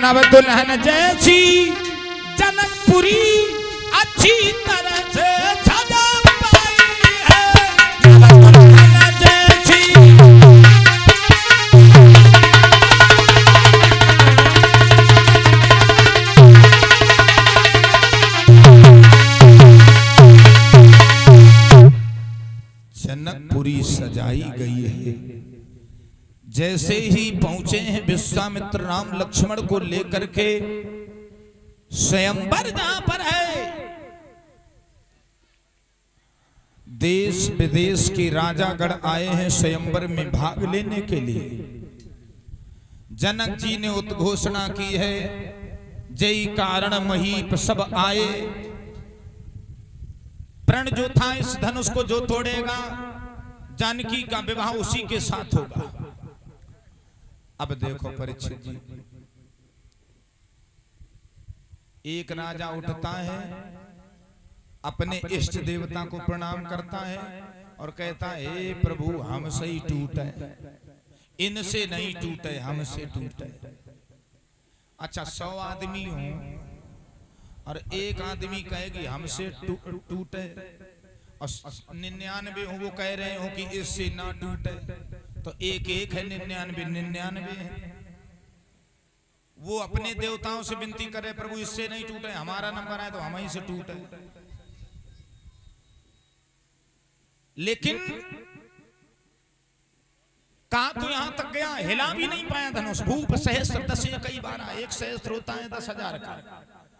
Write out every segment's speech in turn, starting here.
नव दुल्हन जैसी जनकपुरी अच्छी तरह से सजा पाई है। नव दुल्हन जैसी जनकपुरी सजाई गई है। जैसे ही पहुंचे हैं विश्वामित्र राम लक्ष्मण को लेकर के स्वयंवर जहां पर है, देश विदेश के राजागण आए हैं स्वयंवर में भाग लेने के लिए। जनक जी ने उद्घोषणा की है, जय कारण महीप सब आए, प्रण जो था इस धनुष को जो तोड़ेगा, जानकी का विवाह उसी के साथ होगा। अब देखो परीक्षित जी, एक राजा उठता है, अपने इष्ट देवता को प्रणाम करता है और कहता है, हे प्रभु हमसे ही टूटे, इनसे नहीं टूटे, हमसे टूटे। अच्छा 100 आदमी हो और एक आदमी कहेगी हमसे टूटे और 99 हो वो कह रहे हो कि इससे ना टूटे, तो एक एक है 99 है। वो अपने देवताओं से विनती करे, प्रभु इससे नहीं टूटे, हमारा नंबर आए तो हम ही से टूटे। लेकिन कहा तो यहां तक गया, हिला भी नहीं पाया धनुष। भूप सहस्त्र 10 कई बार, एक सहस्त्र होता है 10,000 का,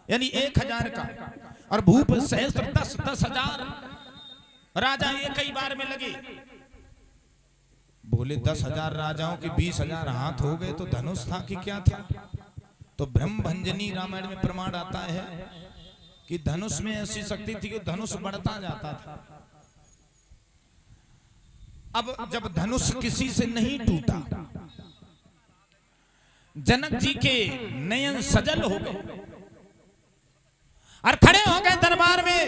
यानी 1000 का, और भूप सहस्त्र 10,000 राजा एक ही बार में लगे। बोले 10,000 राजाओं के 20,000 हाथ हो गए तो धनुष था कि क्या था? तो ब्रह्मभंजनी रामायण में प्रमाण आता है कि धनुष में ऐसी शक्ति थी कि धनुष बढ़ता जाता था। अब जब धनुष किसी से नहीं टूटा, जनक जी के नयन सजल हो गए और खड़े हो गए दरबार में।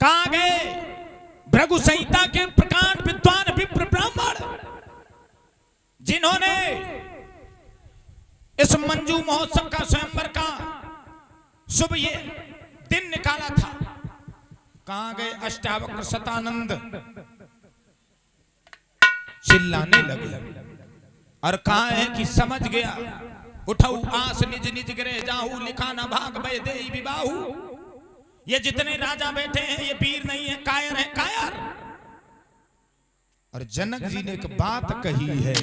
कहां गए? भृगु संहिता के प्रकांड विद्वान विप्र ब्राह्मण, जिन्होंने इस मंजू महोत्सव का, स्वयंवर का शुभ ये दिन निकाला था। कहां गए? अष्टावक्र शतानंद चिल्लाने लगे और कहा है कि समझ गया, उठाऊ आस निज निज गिरे जाहू, लिखा न भाग भय देई विबाहू। ये जितने राजा बैठे हैं ये वीर नहीं है, कायर है, कायर। और जनक जी ने एक बात कही है,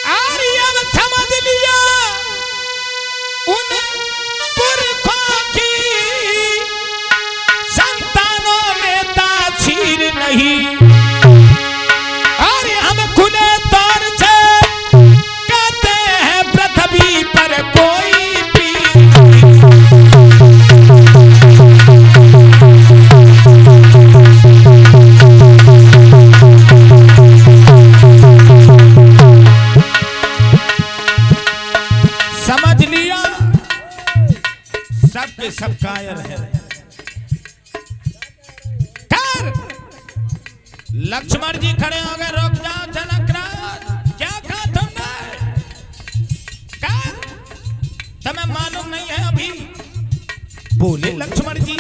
आर्य समझ लिया उन पुरखों की, संतानों में तासीर नहीं। और हम खुले तौर से कहते हैं पृथ्वी पर कोई भी समझ लिया, सबके सब कायर है। लक्ष्मण जी खड़े हो गए, रुक जाओ जनकराज, क्या कहा तुमने? क्या तुम्हें मालूम नहीं है अभी? बोले लक्ष्मण जी,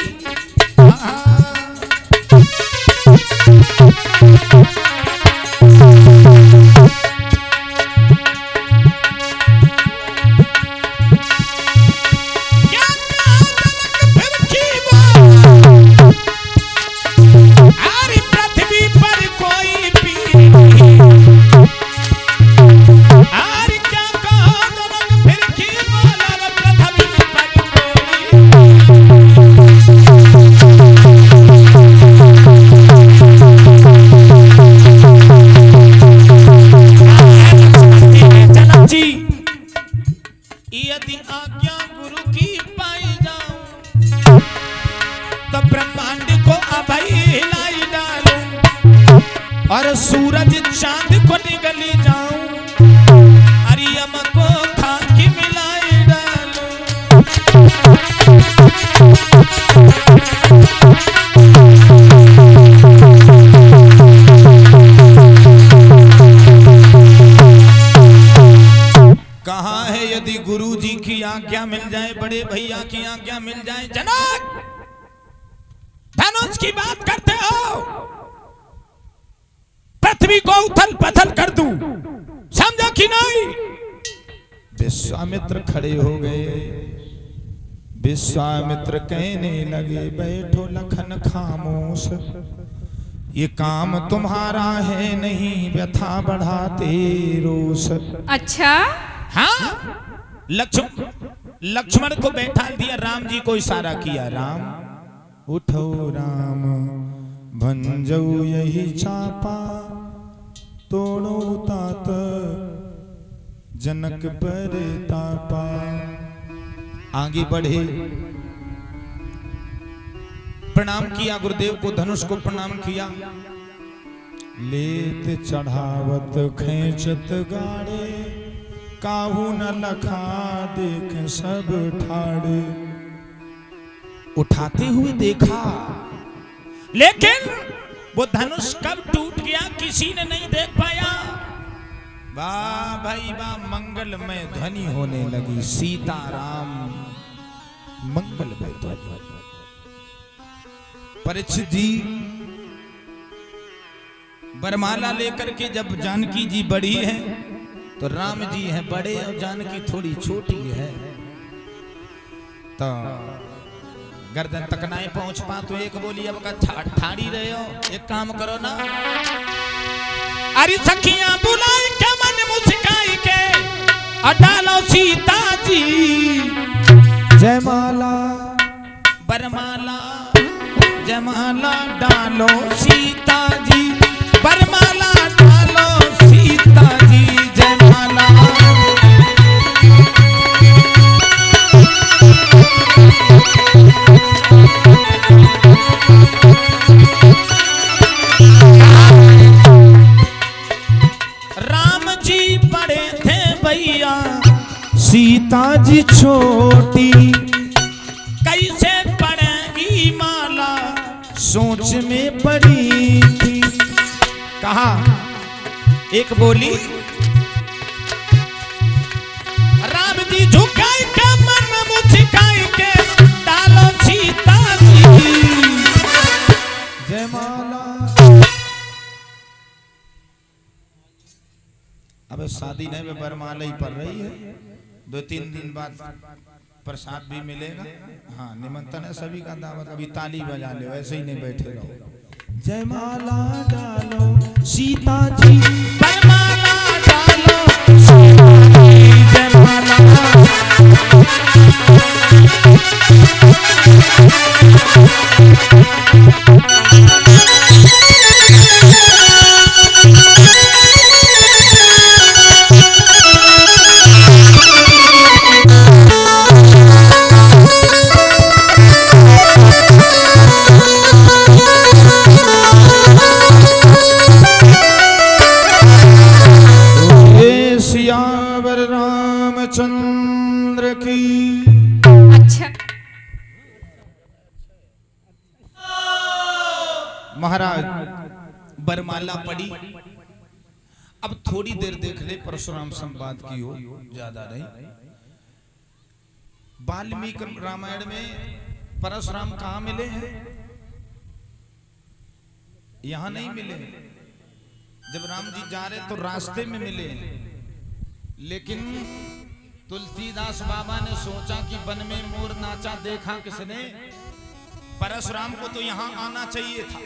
यदि आज्ञा गुरु की पाई जाऊं तो ब्रह्मांड को अभय हिलाई डालूं और सूरज चांद को निगली जाऊं, अरियम को खाकी मिलाई डालूं। बड़े भैया की आज्ञा मिल जाए। जनक, धनुष की बात करते हो, पृथ्वी को उथल पथल कर दूं, समझा कि नहीं? विश्वामित्र खड़े हो गए। विश्वामित्र कहने लगे, बैठो लखन खामोश, ये काम तुम्हारा है नहीं, व्यथा बढ़ाते रोष। अच्छा, हाँ, लक्ष्मण को बैठा दिया, राम जी को इशारा किया, राम उठो राम, भंजो यही चापा, तोड़ो तात जनक पर तापा। आगे बढ़े, प्रणाम किया गुरुदेव को, धनुष को प्रणाम किया। लेत चढ़ावत खेचत गाड़े, काहू न लखा देख सब ठाड़े। उठाते हुए देखा, लेकिन वो धनुष कब टूट गया किसी ने नहीं देख पाया। वाह भाई वाह, मंगलमय ध्वनि होने लगी, सीताराम मंगलमय ध्वनि। परीक्षित जी वरमाला लेकर के जब जानकी जी बड़ी है तो राम जी हैं बड़े और जानकी थोड़ी छोटी है, तो गर्दन तक नहीं पहुंच पा। तो एक बोली, अब का ठाड़ी रहे हो, एक काम करो ना, अरे सखियां बुलाई के मन मुस्काई के और डालो सीता जी जयमाला, बरमाला जयमाला डालो सीता जी, बरमाला डालो सीता जी जयमाला। राम जी बड़े थे भैया, सीता जी छोटी, कैसे पड़ेगी माला सोच में पड़ी थी। कहा, एक बोली, राम जी झुकाई के मन मुझकाई के डालो सीता जी जयमाला। अब शादी नहीं में बरमाला ही पड़ रही है, 2-3 दिन बाद प्रसाद भी मिलेगा। हाँ, निमंत्रण है सभी का, दावत। अभी ताली बजा लो, ऐसे ही नहीं बैठे रहो। जयमाला डालो सीता जी, बरमाला डालो सीता जी जयमाला। रामचंद्र की। अच्छा, महाराज बरमाला पड़ी। अब थोड़ी देर देख ले, परशुराम संवाद की हो, ज्यादा नहीं। वाल्मीकि रामायण में परशुराम कहाँ मिले हैं? यहां नहीं मिले। जब राम जी जा रहे तो रास्ते में मिले, लेकिन तुलसीदास बाबा ने सोचा कि वन में मोर नाचा देखा किसने, परशुराम को तो यहाँ आना चाहिए था।